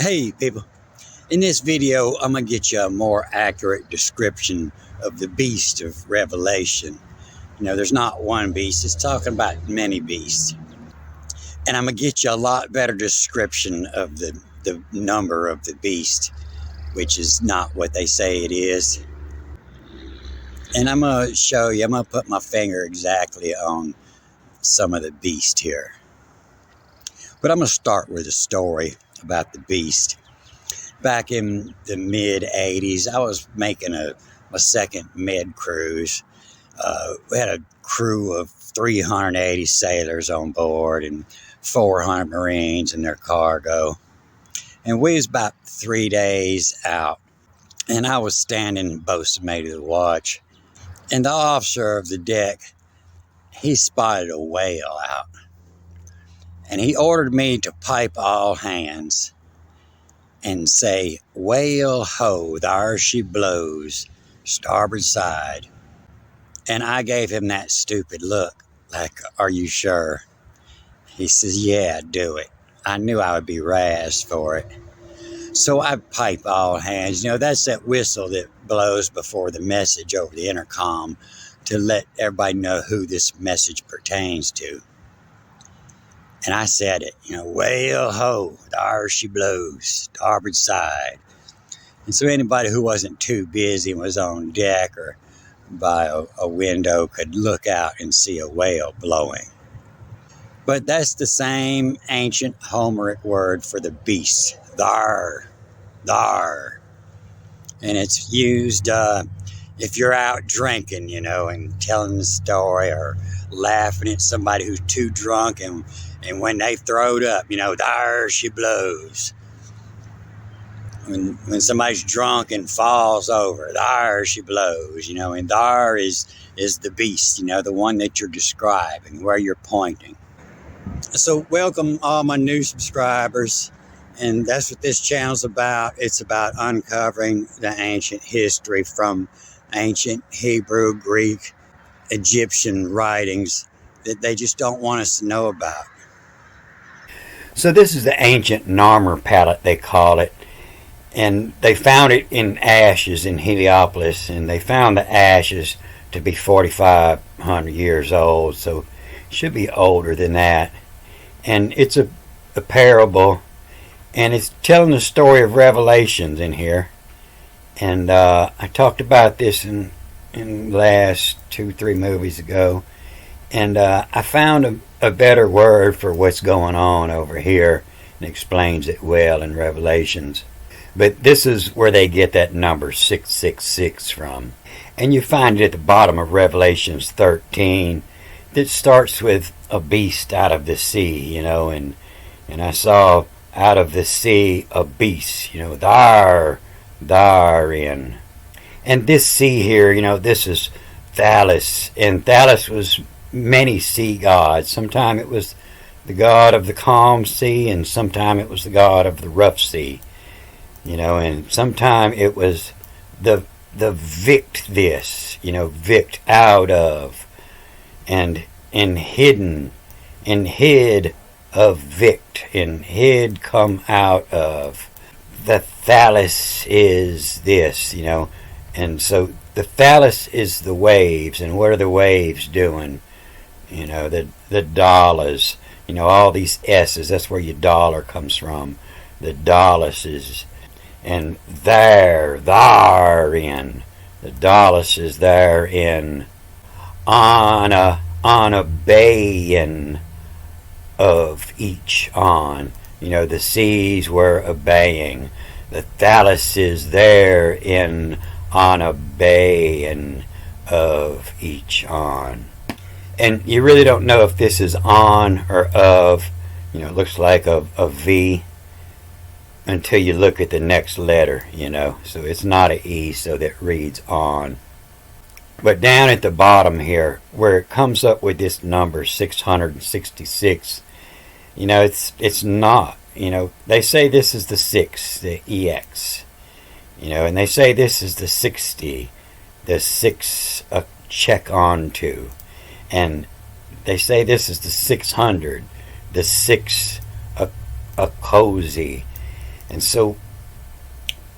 Hey people, in this video I'm going to get you a more accurate description of the beast of Revelation. There's not one beast, it's talking about many beasts. And I'm going to get you a lot better description of the number of the beast, which is not what they say it is. And I'm going to show you, I'm going to put my finger exactly on some of the beast here. But I'm going to start with a story about the beast. Back in the mid-'80s, I was making my second med cruise. We had a crew of 380 sailors on board and 400 Marines and their cargo. And we was about 3 days out. And I was standing bosun mate of the watch. And the officer of the deck, he spotted a whale out. And he ordered me to pipe all hands and say, "Whale ho, there she blows, starboard side." And I gave him that stupid look, like, "Are you sure?" He says, "Yeah, do it." I knew I would be razzed for it. So I pipe all hands. That's that whistle that blows before the message over the intercom to let everybody know who this message pertains to. And I said it, "Whale ho, there she blows, starboard side." And so anybody who wasn't too busy and was on deck or by a window could look out and see a whale blowing. But that's the same ancient Homeric word for the beast, thar. And it's used if you're out drinking, and telling the story or laughing at somebody who's too drunk and when they throwed up, there she blows. When somebody's drunk and falls over, there she blows, and there is the beast, the one that you're describing, where you're pointing. So welcome all my new subscribers, and that's what this channel's about. It's about uncovering the ancient history from ancient Hebrew, Greek, Egyptian writings that they just don't want us to know about. So this is the ancient Narmer palette, they call it. And they found it in ashes in Heliopolis, and they found the ashes to be 4,500 years old, so it should be older than that. And it's a parable, and it's telling the story of Revelations in here. And I talked about this in the last 2-3 movies ago, and I found a better word for what's going on over here, and explains it well in Revelations. But this is where they get that number 666 from. And you find it at the bottom of Revelations 13 that starts with a beast out of the sea, and I saw out of the sea a beast, therein. And this sea here, this is Thalys, and Thalys was many sea gods. Sometime it was the god of the calm sea, and sometime it was the god of the rough sea, and sometime it was the vict this, vict out of, and hidden, and hid of vict, and hid come out of. The Thalys is this, and so the Thalys is the waves. And what are the waves doing? The dollars, all these S's, that's where your dollar comes from. The dollars is, and therein, the dollars is therein, on a baying of each on. The seas were obeying. The Thalys is therein, on a baying of each on. And you really don't know if this is on or of. It looks like a V until you look at the next letter, So it's not an E, so that reads on. But down at the bottom here, where it comes up with this number 666, it's not. They say this is the 6, the EX. And they say this is the 60, the 6 check on to. And they say this is the 600, the 6 a cozy. And so,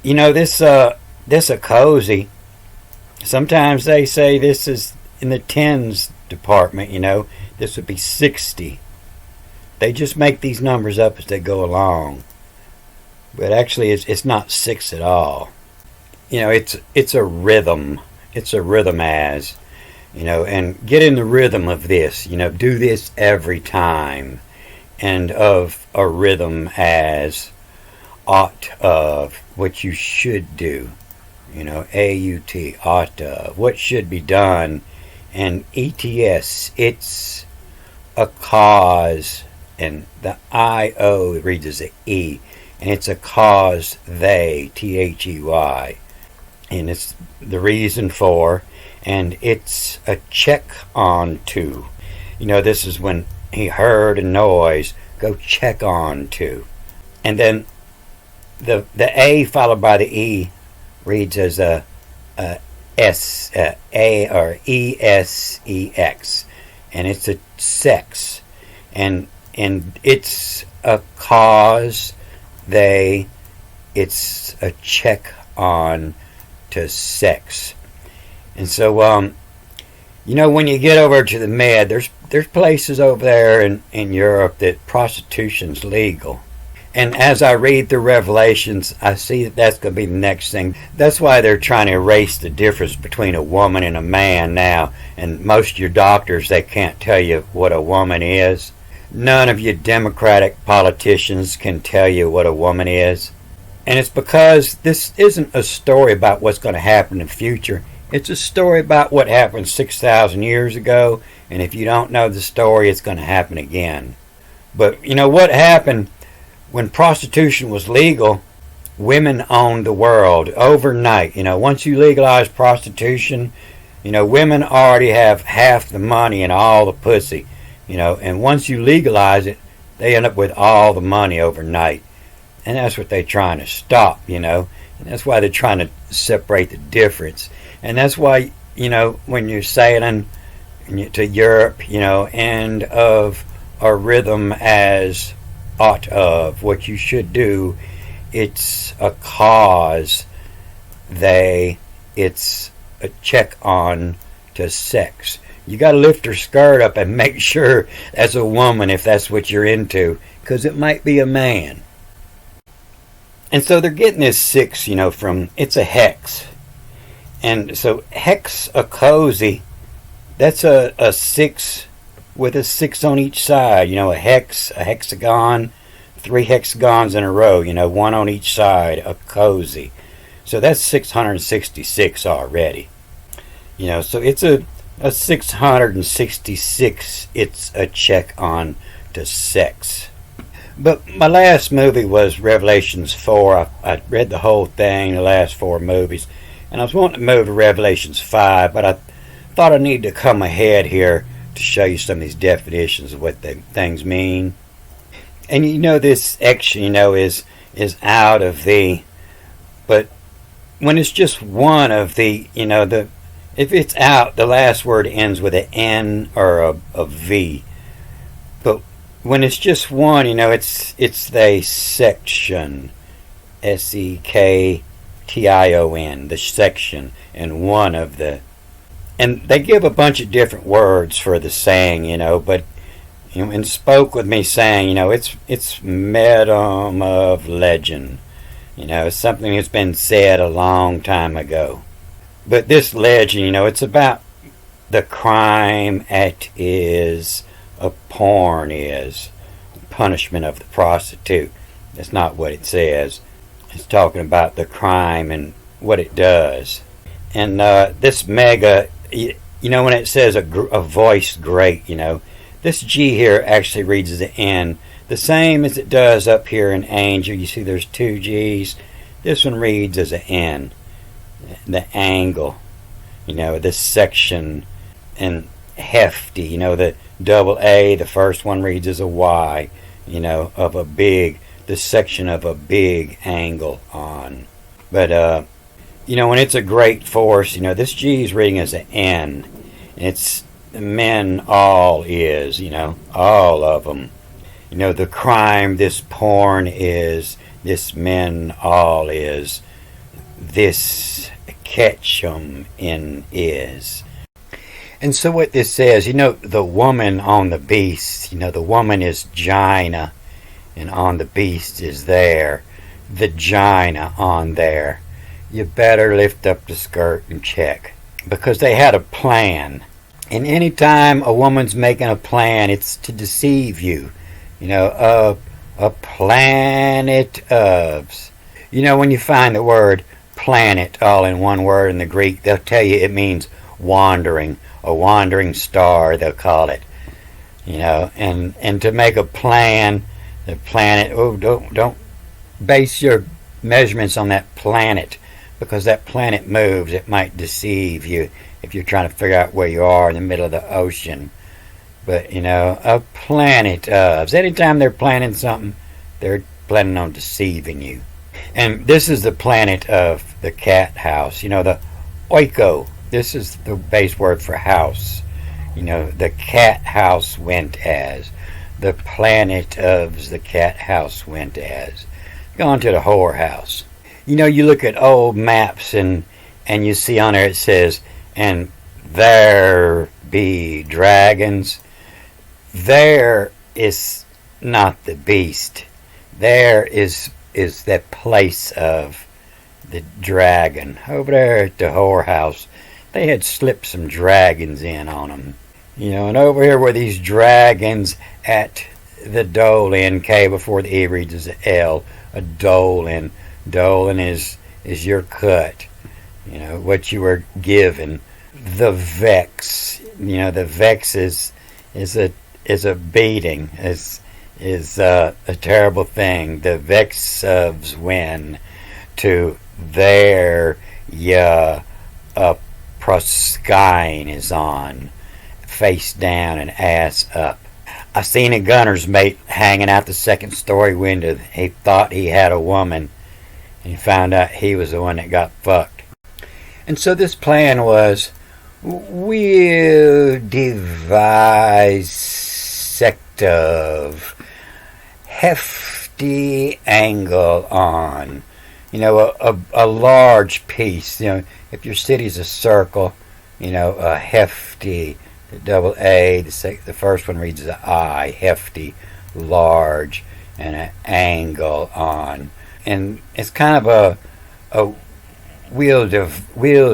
this a cozy. Sometimes they say this is in the tens department. This would be 60. They just make these numbers up as they go along, but actually, it's not 6 at all. It's a rhythm. It's a rhythm as and get in the rhythm of this. Do this every time, and of a rhythm as ought of what you should do. AUT, ought of, what should be done. And ETS, it's a cause, and the IO reads as an E, and it's a cause, they, THEY, and it's the reason for, and it's a check on to. This is when he heard a noise, go check on to. And then the A followed by the E reads as a S, A or ESEX, and it's a sex, and it's a cause, it's a check on to sex. And so when you get over to the Med, there's places over there in Europe that prostitution's legal. And as I read through Revelations, I see that that's going to be the next thing. That's why they're trying to erase the difference between a woman and a man now. And most of your doctors, they can't tell you what a woman is. None of you Democratic politicians can tell you what a woman is. And it's because this isn't a story about what's going to happen in the future. It's a story about what happened 6,000 years ago. And if you don't know the story, it's going to happen again. But what happened? When prostitution was legal, women owned the world overnight. Once you legalize prostitution, women already have half the money and all the pussy. And once you legalize it, they end up with all the money overnight. And that's what they're trying to stop, And that's why they're trying to separate the difference. And that's why, when you're sailing to Europe, and of a rhythm as ought of, what you should do, it's a cause, it's a check on to sex. You got to lift her skirt up and make sure as a woman, if that's what you're into, because it might be a man. And so they're getting this 6, from, it's a hex. And so hex a cozy, that's a 6 with a 6 on each side. A hex, a hexagon, 3 hexagons in a row, one on each side, a cozy. So that's 666 already. So it's a 666, it's a check on to sex. But my last movie was Revelations 4. I read the whole thing, the last 4 movies. And I was wanting to move to Revelations 5, but I thought I needed to come ahead here to show you some of these definitions of what the things mean. And this action, is out of the, but when it's just one of the, if it's out, the last word ends with an N or a V. But when it's just one, it's the section, SEKTION, the section, and one of the. And they give a bunch of different words for the saying, but and spoke with me saying, it's medium of legend. It's something that's been said a long time ago. But this legend, it's about the crime it is a porn is, punishment of the prostitute. That's not what it says. It's talking about the crime and what it does. And this mega, when it says a voice great, this G here actually reads as an N, the same as it does up here in angel. You see there's 2 G's. This one reads as an N. The angle, this section, and hefty, the double A, the first one reads as a Y, of a big, the section of a big angle on. But, when it's a great force, this G is reading as an N. It's men all is, all of them. The crime this porn is, this men all is, this catch 'em in is. And so what this says, the woman on the beast, the woman is Gina, and on the beast is there, the Gina on there. You better lift up the skirt and check. Because they had a plan. And anytime a woman's making a plan, it's to deceive you. A planet of. When you find the word planet all in one word in the Greek, they'll tell you it means wandering, a wandering star, they'll call it. And to make a plan, the planet, don't base your measurements on that planet, because that planet moves. It might deceive you if you're trying to figure out where you are in the middle of the ocean. But, a planet of. Anytime they're planning something, they're planning on deceiving you. And this is the planet of the cat house. The oiko. This is the base word for house. The cat house went as. The planet of the cat house went as. Gone to the whorehouse. You look at old maps and you see on there it says, and there be dragons. There is not the beast. There is that place of the dragon. Over there at the whorehouse, they had slipped some dragons in on them. And over here were these dragons at the Dolan, K before the E reads as a L, a Dolan. Dolan is your cut, what you were given. The vex, the vex is a beating, is a terrible thing. The vex of when to there ya a proskine is on, face down and ass up. I seen a gunner's mate hanging out the second story window. He thought he had a woman, and he found out he was the one that got fucked. And so this plan was, we'll devise sect of hefty angle on. A large piece. If your city's a circle, a hefty, the double A, the first one reads the I, hefty, large, and an angle on. And it's kind of a we'll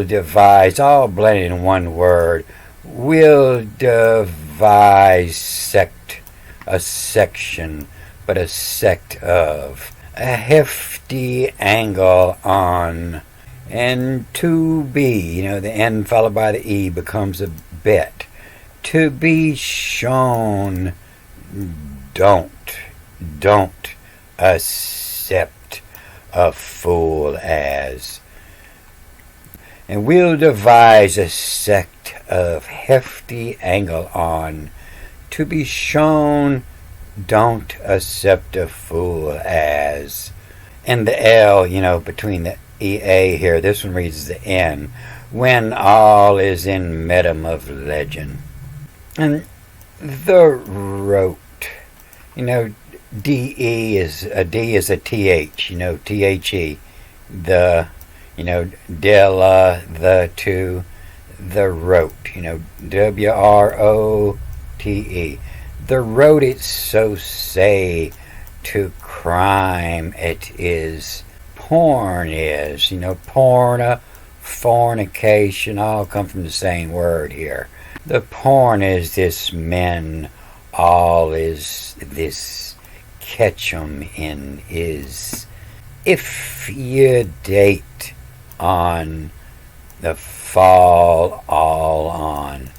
devise, all blended in one word. We'll devise sect, a section, but a sect of. A hefty angle on. And to be, the N followed by the E becomes a bit. To be shown, don't accept a fool as. And we'll devise a sect of hefty angle on. To be shown, don't accept a fool as. And the L, between the EA here, this one reads the N. When all is in medum of legend. And the rote, D is a TH, THE. The, Della, the to, the rote, WROTE. The rote it so say to crime it is. Porn is, porn, fornication, all come from the same word here. The porn is this men, all is this catch 'em in is. If you date on the fall all on.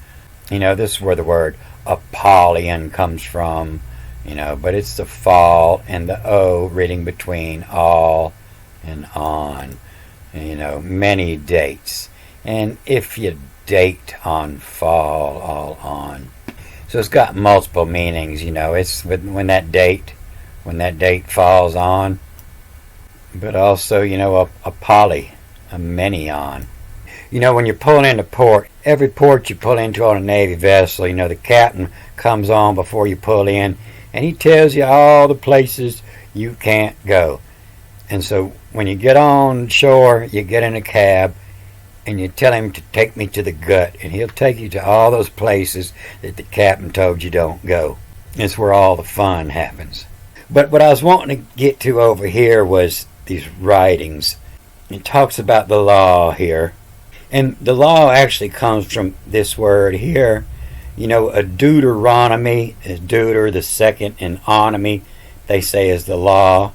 This is where the word Apollyon comes from, but it's the fall and the O reading between all and on. Many dates. And if you date on fall all on. So it's got multiple meanings, it's when that date falls on. But also, a poly, a many on. When you pull into port, every port you pull into on a Navy vessel, the captain comes on before you pull in, and he tells you all the places you can't go. And so when you get on shore, you get in a cab and you tell him to take me to the gut, and he'll take you to all those places that the captain told you don't go. It's where all the fun happens. But what I was wanting to get to over here was these writings. It talks about the law here. And the law actually comes from this word here. You know, a Deuteronomy is deuter, the second, and onomy, they say, is the law.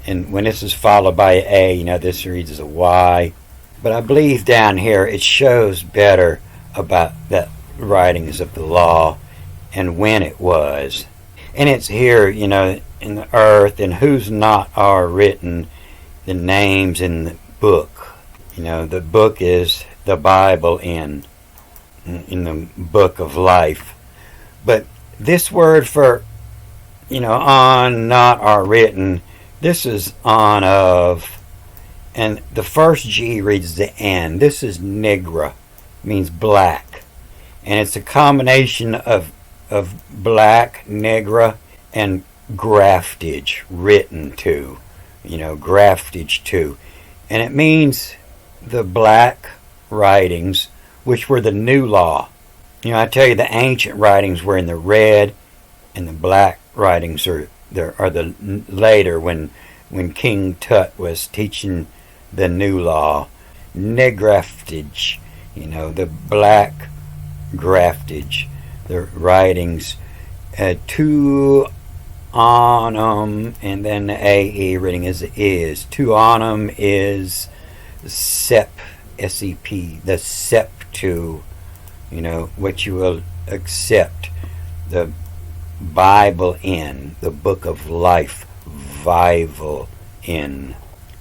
And when this is followed by a, you know, this reads as a y. But I believe down here it shows better about the writings of the law and when it was. And it's here, you know, in the earth, and whose not are written the names in the book. You know, the book is the Bible in the book of life. But this word for, you know, on, not, are written, this is on, of, and the first G reads the N. This is nigra, means black. And it's a combination of black, nigra, and graftage, written to, you know, graftage to. And it means the black writings, which were the new law. You know, I tell you, the ancient writings were in the red, and the black writings are the later, when King Tut was teaching the new law. Negraftage, you know, the black graftage, the writings, to onum, and then the AE reading is. To onum is sep, S-E-P, the septu, you know, what you will accept. The Bible in, the book of life, Bible in.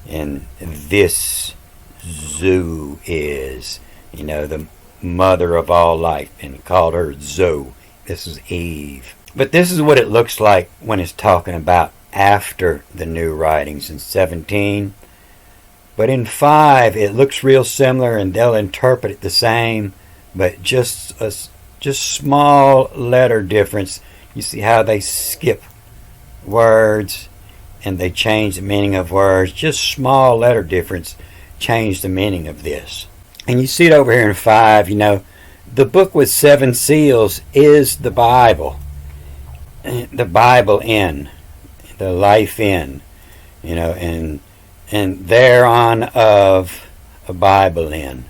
And this Zoo is, you know, the mother of all life, and he called her Zoe. This is Eve. But this is what it looks like when it's talking about after the new writings in 17. But in 5, it looks real similar, and they'll interpret it the same, but just small letter difference. You see how they skip words and they change the meaning of words. Just small letter difference change the meaning of this. And you see it over here in 5, you know, the book with 7 seals is the Bible. The Bible in, the life in, you know, and thereon of a Bible in.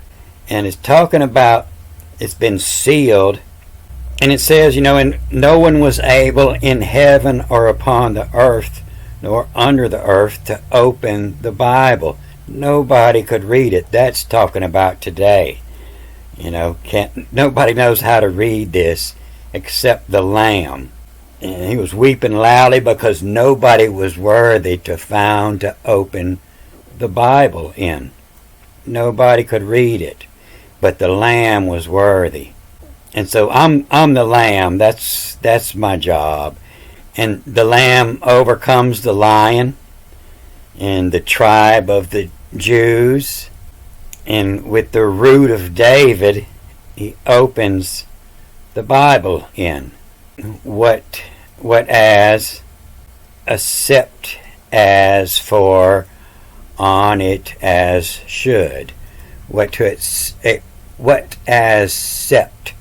And it's talking about it's been sealed. And it says, you know, and no one was able in heaven or upon the earth nor under the earth to open the Bible. Nobody could read it. That's talking about today. You know, nobody knows how to read this except the Lamb. And he was weeping loudly because nobody was worthy to open the Bible in. Nobody could read it, but the Lamb was worthy. And so I'm the Lamb. That's my job. And the Lamb overcomes the lion and the tribe of the Jews. And with the root of David, he opens the Bible in. What as, accept as, for, on it as, should. What as, sept,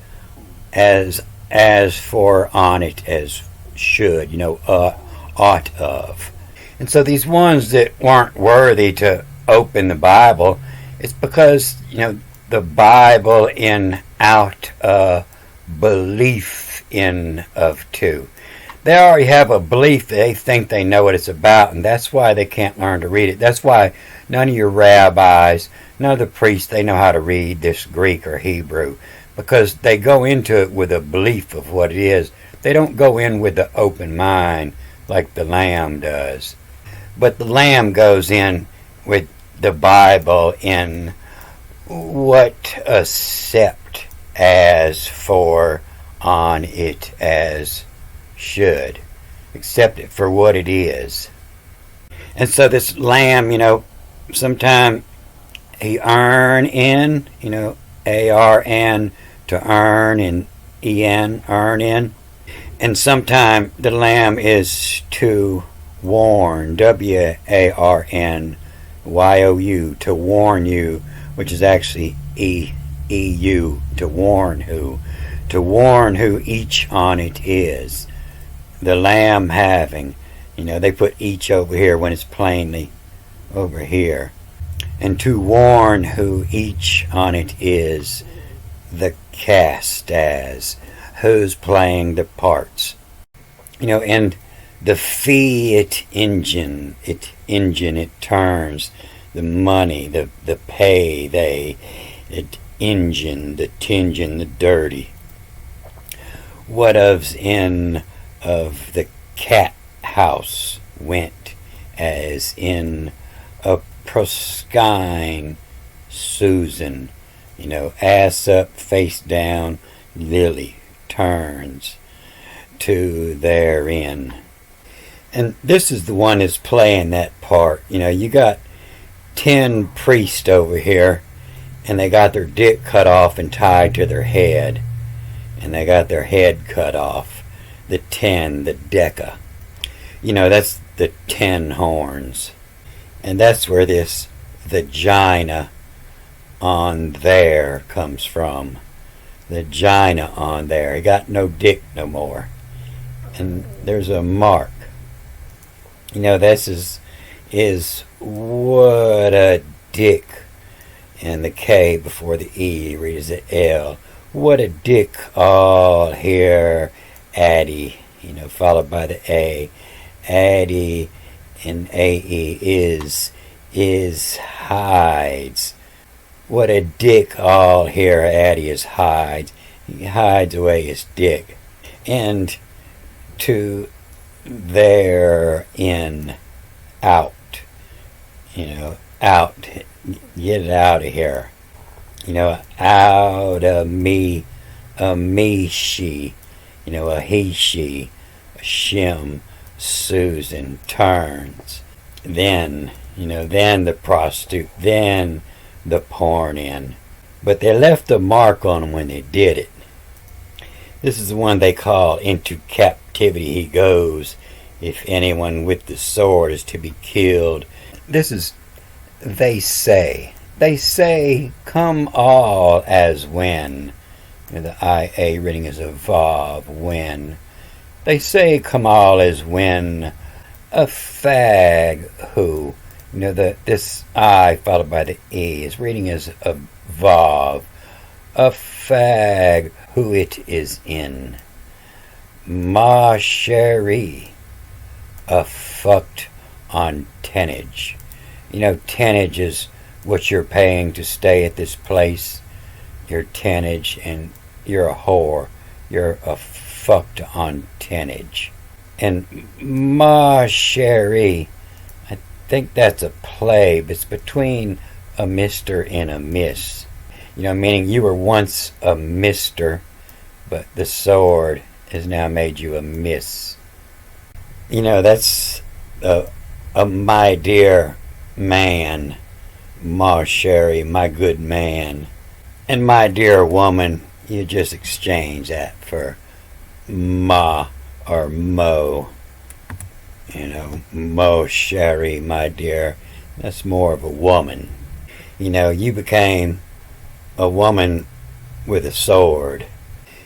as for, on it as, should, you know, ought of. And so these ones that weren't worthy to open the Bible, it's because, you know, the Bible in out belief in of two. They already have a belief. They think they know what it's about, and that's why they can't learn to read it. That's why none of your rabbis, none of the priests, they know how to read this Greek or Hebrew, because they go into it with a belief of what it is. They don't go in with the open mind like the Lamb does. But the Lamb goes in with the Bible in what accept as, for, on it as, should. Accept it for what it is. And so this Lamb, you know, sometime he earn in, you know, A-R-N, to earn, and E-N, earn in. And sometime the Lamb is to warn, WARNYOU, to warn you, which is actually EU, to warn who each on it is. The lamb having, they put each over here when it's plainly over here. And to warn who each on it is, the cast as, who's playing the parts. And the fiat engine, it turns, the money, the pay, it engine, the tingeon, the dirty. What of's in of the cat house went as in a proskine Susan, ass up, face down, Lily turns to therein. And this is the one that's playing that part. You got 10 priests over here, and they got their dick cut off and tied to their head. And they got their head cut off. The 10, the deca. That's the 10 horns. And that's where this vagina on there comes from. The vagina on there. He got no dick no more. And there's a mark. This is what a dick. And the K before the E reads the L. What a dick all here, Addy, followed by the A. Addy and AE is hides. What a dick all here, Addy is hides. He hides away his dick. And to there in out. Out. Get it out of here. Out of me, she, a he, she, a shim, Susan turns. Then, then the prostitute, then the porn in. But they left a mark on him when they did it. This is the one they call into captivity he goes, if anyone with the sword is to be killed. This is, they say, come all as when. The IA reading is a vav, when. They say come all as when a fag who, this I followed by the E is reading as a vav, a fag who it is in. Ma cherie, a fucked on tonnage. Tonnage is what you're paying to stay at this place. Your tonnage, and you're a whore. You're a fucked on tonnage. And ma cherie, I think that's a play, but it's between a mister and a miss. Meaning you were once a mister, but the sword has now made you a miss. That's a my dear man, ma cherie, my good man. And my dear woman, you just exchange that for ma or mo. Mo cherie, my dear. That's more of a woman. You became a woman with a sword.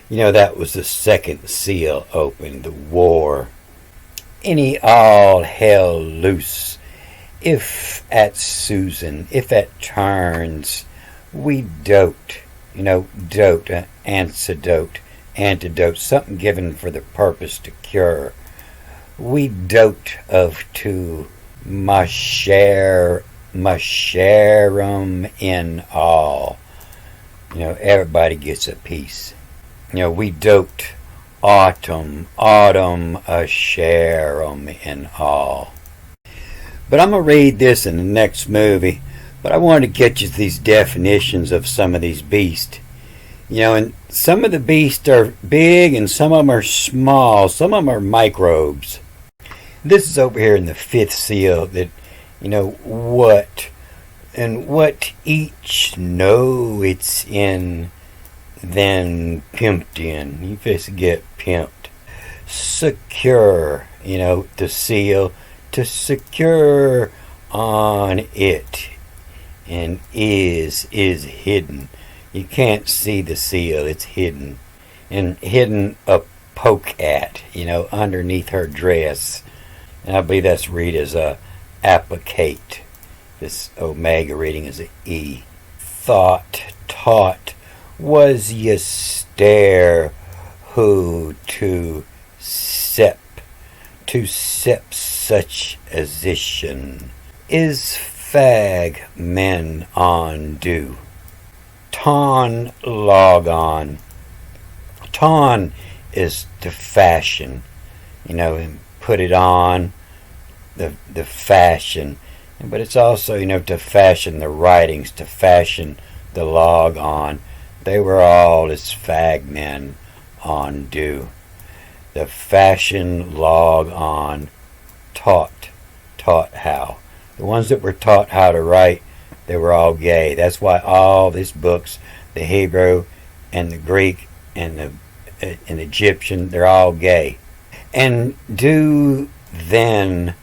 That was the second seal open, the war. Any all hell loose. If at Susan, if at turns, we dote, dote, antidote, something given for the purpose to cure. We dote of to masharum in all. Everybody gets a piece. We dote autumn a sharum in all. But I'm going to read this in the next movie. But I wanted to get you these definitions of some of these beasts. And some of the beasts are big and some of them are small. Some of them are microbes. This is over here in the fifth seal that, what each know it's in, then pimped in. You just get pimped. Secure, to seal, to secure on it, and is hidden. You can't see the seal, it's hidden. And hidden a poke at, underneath her dress. And I believe that's read as a applicate. This omega reading is a E. Thought, taught, was ye stare, who to sep such asician, is fag men on do. Ton logon. Ton is to fashion, put it on, the fashion. But it's also, to fashion the writings, to fashion the log on. They were all as fag men on do. The fashion log on taught how. The ones that were taught how to write, they were all gay. That's why all these books, the Hebrew and the Greek and the Egyptian, they're all gay. And do then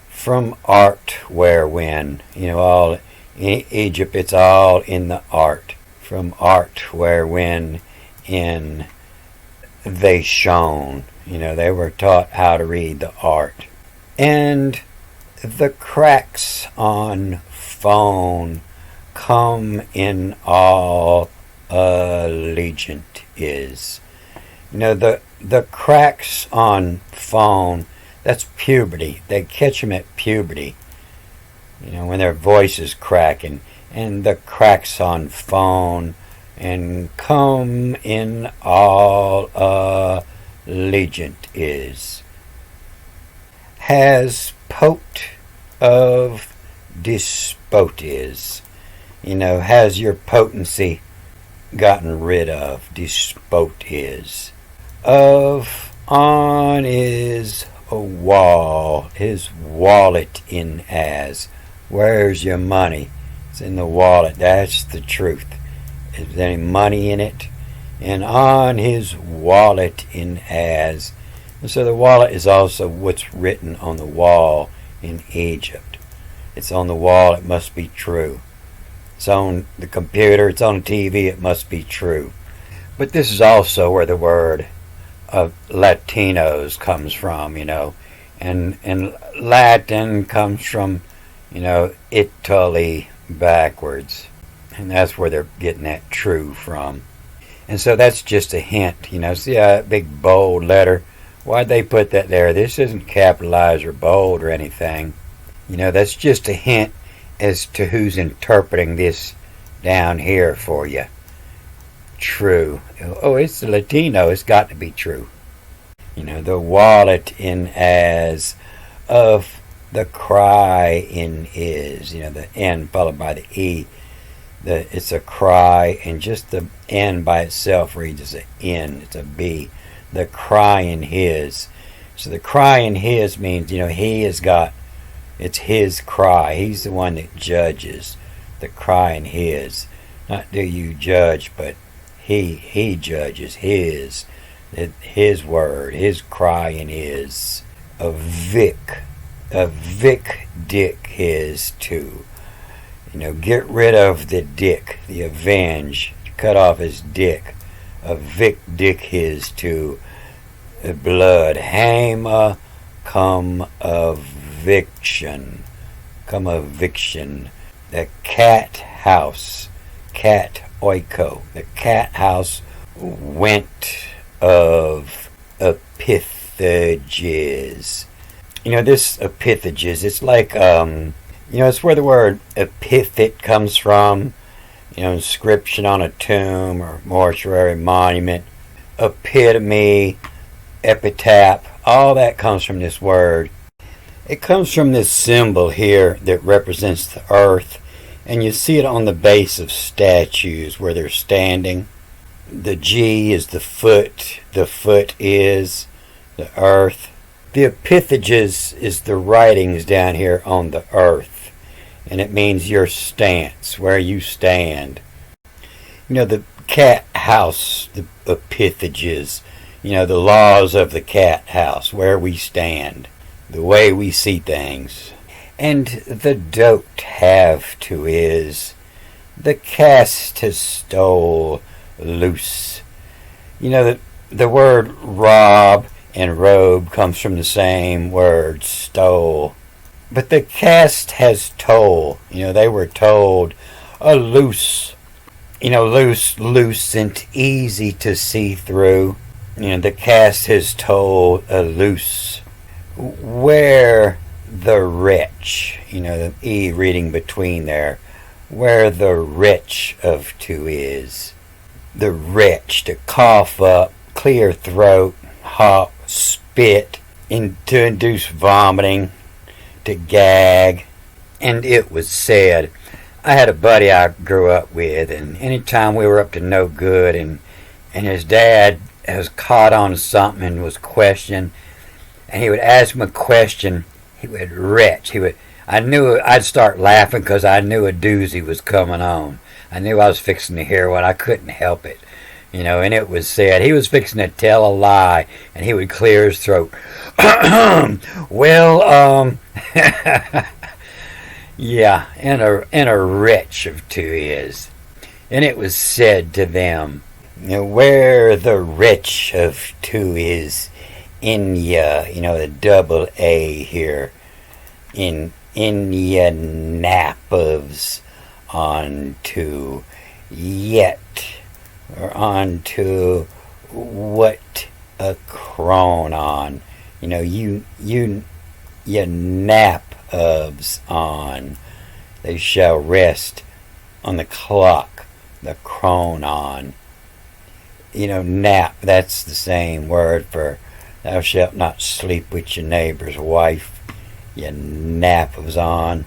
from art wherein, all in Egypt, it's all in the art. From art wherein in they shone, they were taught how to read the art. And the cracks on phone come in all allegiant is. The cracks on phone, that's puberty. They catch them at puberty, when their voice is cracking. And the cracks on phone and come in all allegiant is. Has poked of despot is. Has your potency gotten rid of? Despot is. Of on is a wall, his wallet in as. Where's your money? It's in the wallet. That's the truth. Is there any money in it? And on his wallet in as. And so the wallet is also what's written on the wall in Egypt. It's on the wall, it must be true. It's on the computer, it's on the TV, it must be true. But this is also where the word of Latinos comes from, and Latin comes from, Italy backwards. And that's where they're getting that true from. And so that's just a hint, see that big bold letter? Why'd they put that there? This isn't capitalized or bold or anything. That's just a hint as to who's interpreting this down here for you. True. Oh, it's the Latino. It's got to be true. The wallet in as of the cry in is. The N followed by the E. It's a cry, and just the N by itself reads as an N. It's a B. The cry in his. So the cry in his means, he has got, it's his cry. He's the one that judges. The cry in his. Not do you judge, but he judges his word, his cry in his. A Vic dick his too. Get rid of the dick, the avenge, cut off his dick. A Vic dick his to blood. Hama come eviction. Come eviction. The cat house. Cat oiko. The cat house went of epithages. This epithages, it's like, it's where the word epithet comes from. Inscription on a tomb or mortuary monument. Epitome, epitaph, all that comes from this word. It comes from this symbol here that represents the earth, and you see it on the base of statues where they're standing. The G is the foot is the earth. The epithages is the writings down here on the earth. And it means your stance, where you stand. The cat house, the epithages, the laws of the cat house, where we stand. the way we see things. And the don't have to is the cast has stole loose. You know, the word rob and robe comes from the same word, stole. But the cast has told. You know, they were told a loose. You know, loose and easy to see through. You know, the cast has told a loose. Where the rich, you know, the E reading between there, where the rich of two is. The rich, to cough up, clear throat, hop, spit, to induce vomiting, to gag. And it was said, I had a buddy I grew up with, and anytime we were up to no good, and his dad was caught on something and was questioned, and he would ask him a question, he would retch. I knew I'd start laughing because I knew a doozy was coming on. I knew I was fixing to hear one. I couldn't help it. You know, and it was said he was fixing to tell a lie, and he would clear his throat. Well, yeah, and a wretch of two is. And it was said to them, you know, where the wretch of two is in ya, you know, the double A here, in ya nappers onto yet, or onto what a crone on. You know, you nap ofs on. They shall rest on the clock, the crone on. You know, nap, that's the same word for thou shalt not sleep with your neighbor's wife. Your nap was on.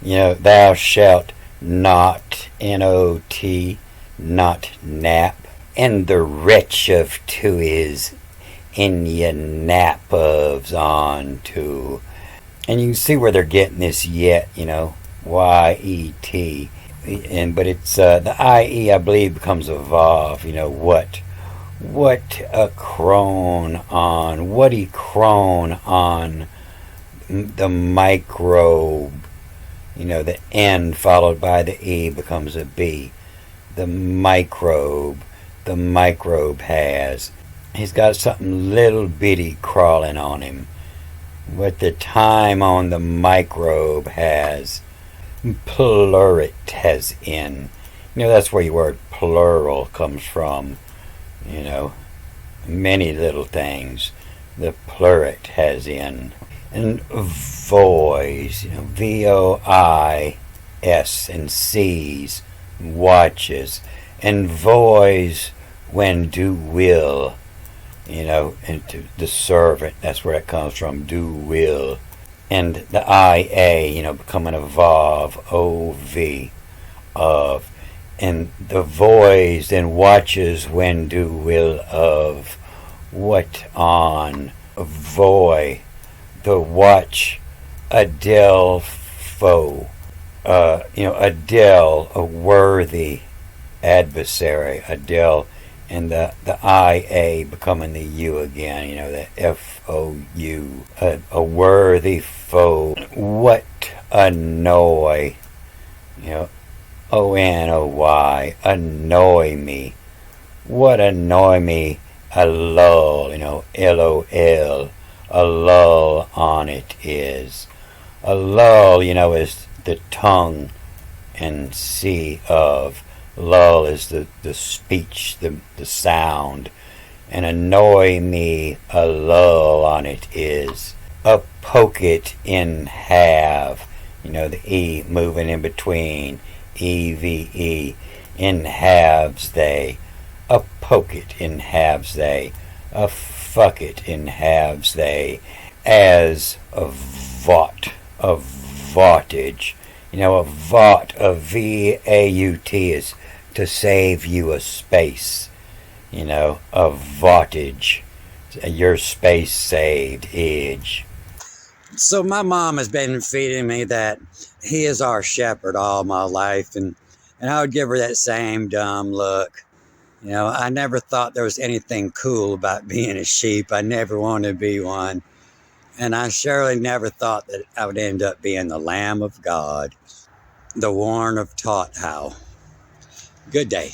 You know, thou shalt not, N-O-T, not nap. And the wretch of two is in your nap ofs on to. And you can see where they're getting this yet, you know, Y-E-T. But it's the I-E, I believe, becomes a vav, you know, what a crone on, what he crone on the microbe. You know, the N followed by the E becomes a B. The microbe has. He's got something little bitty crawling on him. What the time on the microbe has. Plurit has in. You know, that's where your word plural comes from. You know, many little things. The plurit has in. And voice, you know, V-O-I-S, and sees, watches. And voice when do will, you know, and to the servant, that's where it comes from, do will. And the I-A, you know, becoming a vav, O-V, of. And the voice then watches when do will of, what on, voy, the watch, adelpho, you know, Adele, a worthy adversary, Adele, and the I-A becoming the U again, you know, the F-O-U, a worthy foe. What annoy, you know, O-N-O-Y, annoy me. What annoy me, a lull, you know, L-O-L, a lull on it is. A lull, you know, is the tongue, and C of. Lull is the speech, the sound. And annoy me, a lull on it is. A poke it in have, you know, the E moving in between, E-V-E, in halves they. A poke it in halves they. A fuck it in halves they. As a vaught, a vaughtage. You know, a vaught, a V-A-U-T is to save you a space. You know, a vaughtage. Your space saved, age. So my mom has been feeding me that he is our shepherd all my life, and I would give her that same dumb look. You know, I never thought there was anything cool about being a sheep. I never wanted to be one. And I surely never thought that I would end up being the Lamb of God, the Warren of Taught How. Good day.